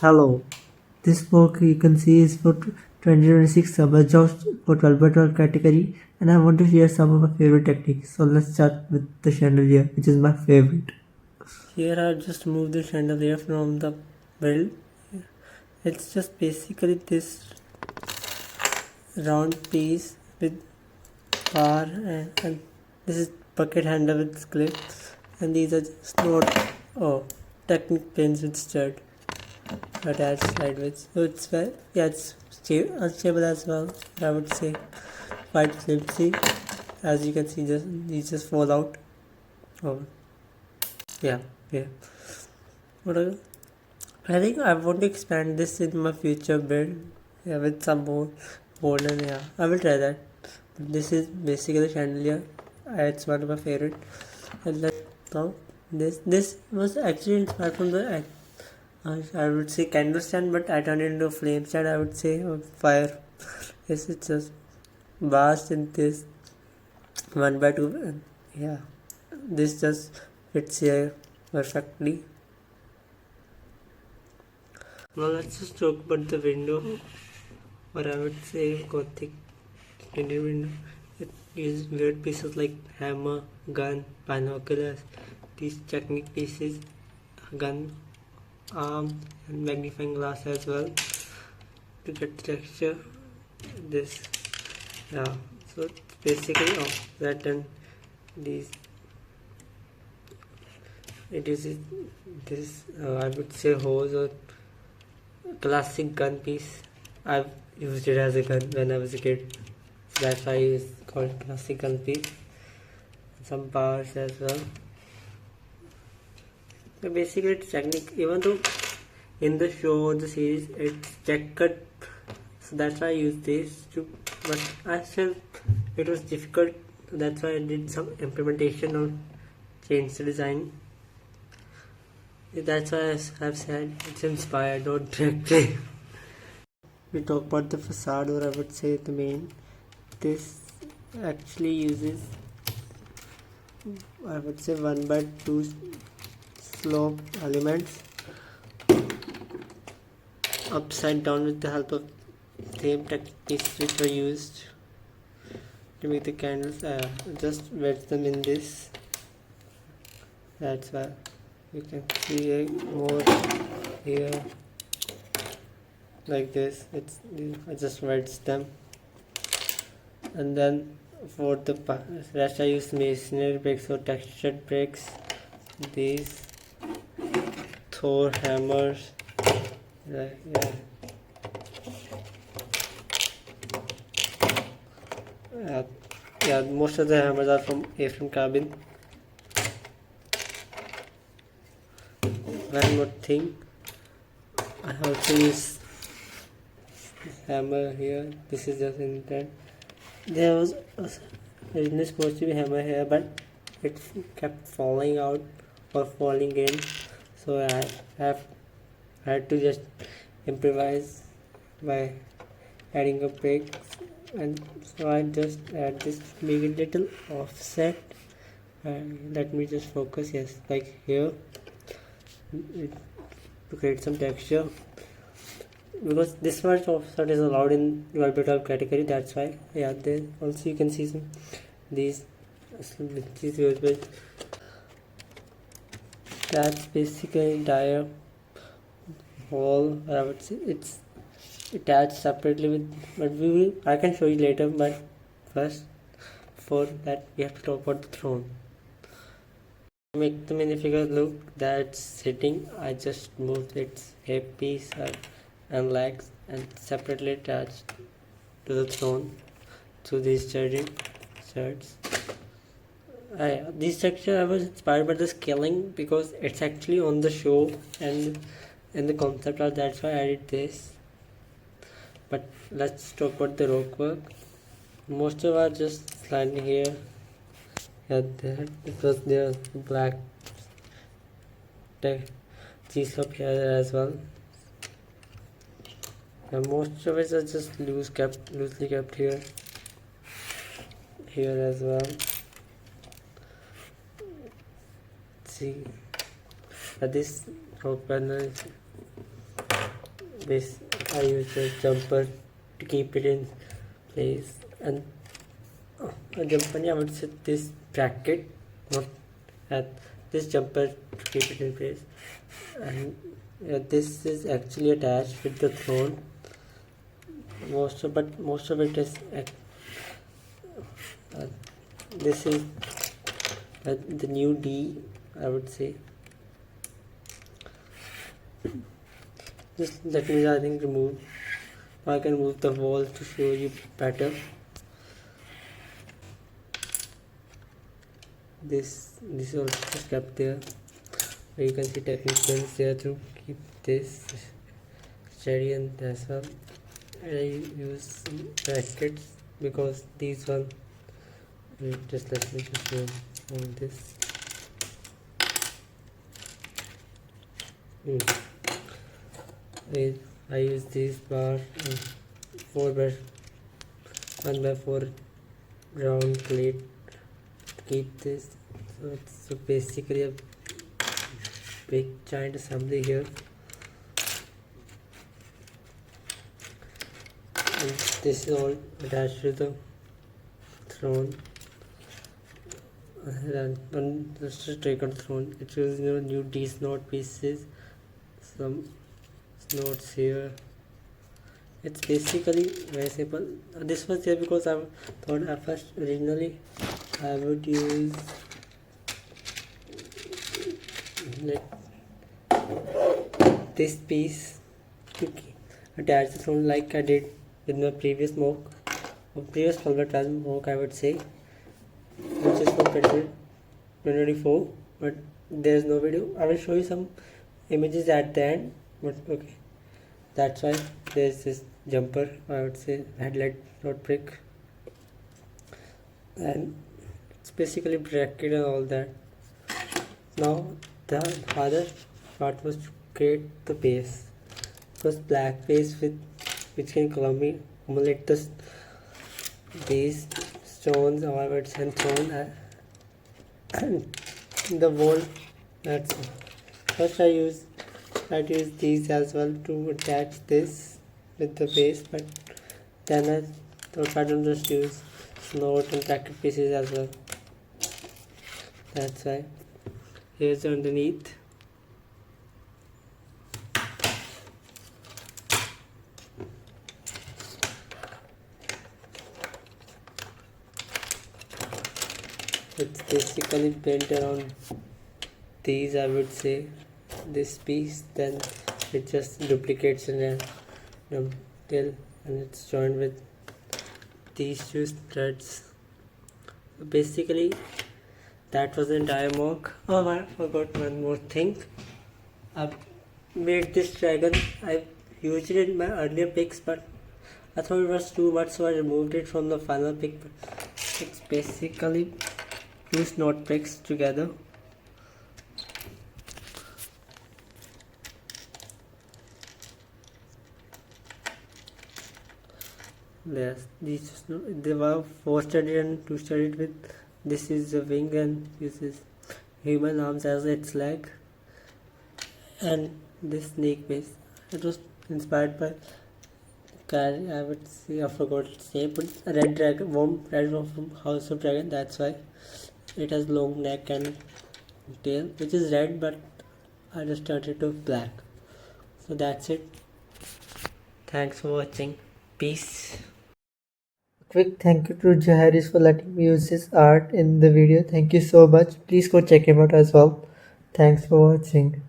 Hello, this book you can see is for 2026 summer joust for 12 category, and I want to share some of my favorite techniques. So let's start with the chandelier, which is my favorite. Here I just moved the chandelier from the build. It's just basically this round piece with bar and this is bucket handle with clip, and these are just not technique pins with stud attached sideways. So it's it's unstable as well. I would say quite flimsy. As you can see, these just fall out. Oh, yeah. What I think I want to expand this in my future build. Yeah, with some more board, and yeah, I will try that. This is basically chandelier. It's one of my favorite. And now this was actually inspired from the I would say candle stand, but I turned it into a flame stand. I would say fire. Yes, it's just vast in this 1x2. And yeah, this just fits here perfectly. Now let's just talk about the window, or I would say gothic Indian window. It uses weird pieces like hammer, gun, binoculars, these technique pieces, gun, arm, and magnifying glass as well to get the texture. This, yeah. So basically, that and these. It is this I would say hose or classic gun piece. I've used it as a gun when I was a kid. So that's why it's called classic gun piece. Some bars as well. So basically it's technique. Even though in the show, the series, it's checkered. So that's why I used this too. But I still, it was difficult. That's why I did some implementation or changed the design. That's why I've said it's inspired, not directly. We talk about the facade, or I would say the main. This actually uses, I would say, 1x2 slope elements upside down with the help of same techniques which were used to make the candles. Just wedge them in this. That's why you can see more here like this. I just wedge them, and then for the rest I use masonry bricks or textured bricks. These Thor hammers. Yeah, most of the hammers are from A-frame cabin. One more thing, I also use hammer here. This is just intent. There was originally supposed to be hammer here, but it kept falling out or falling in, so I had to just improvise by adding a break, and so I just add this to make it little offset. Let me just focus. Yes, like here, to create some texture, because this much offset is allowed in your bit category. That's why. Yeah, there also you can see some these usable. That's basically entire wall. I would say it's attached separately with, but I can show you later. But first, for that we have to talk about the throne. To make the minifigure look that's sitting, I just moved its hip piece and legs and separately attached to the throne through these sturdy studs. This texture I was inspired by the scaling because it's actually on the show and in the concept art. That's why I did this. But let's talk about the rock work. Most of are just sliding here. There because there's black cheese up here as well. And most of it are just loosely kept here as well. See, this rock panel this I use a jumper to keep it in place, and a jumper, I would say this bracket, not at this jumper to keep it in place, and this is actually attached with the throne. Most of it is this is the new D, I would say. Just let me, I think, remove. I can move the wall to show you better. This is also just kept there. You can see technicians there to keep this steady, and as well I use brackets because these one, just let me just show on this. I use this bar, 1 by 4 round plate to keep this. So it's basically a big giant assembly here, and this is all attached to the throne. And just a Dragon throne, it shows new D snot pieces, some notes here. It's basically very simple. This was here because I thought at first originally I would use this piece to attach the throne like I did with my previous Pulver mock, I would say, which is from 2024, but there's no video. I will show you some images at the end, but okay, that's why there's this jumper, I would say headlight not brick, and it's basically bracket and all that. Now the other part was to create the base. It was black base with which can accumulate these stones, or I would say stone, and the wall. That's first I use these as well to attach this with the base, but then I thought I don't just use snort and bracket pieces as well. That's why here's underneath. It's basically bent around these, I would say, this piece, then it just duplicates in a tail, and it's joined with these two threads. So basically that was the entire mock. Oh, I forgot one more thing. I've made this dragon, I used it in my earlier pics, but I thought it was too much, so I removed it from the final pic. It's basically two snot bricks together. Yes, they were 4-studded and 2-studded with. This is the wing, and this is human arms as its leg, and this snake base. It was inspired by I would say, I forgot its name, but red dragon, red one from House of Dragon. That's why it has long neck and tail, which is red, but I just turned it to black. So that's it. Thanks for watching. Peace. Quick thank you to Jaharis for letting me use his art in the video. Thank you so much. Please go check him out as well. Thanks for watching.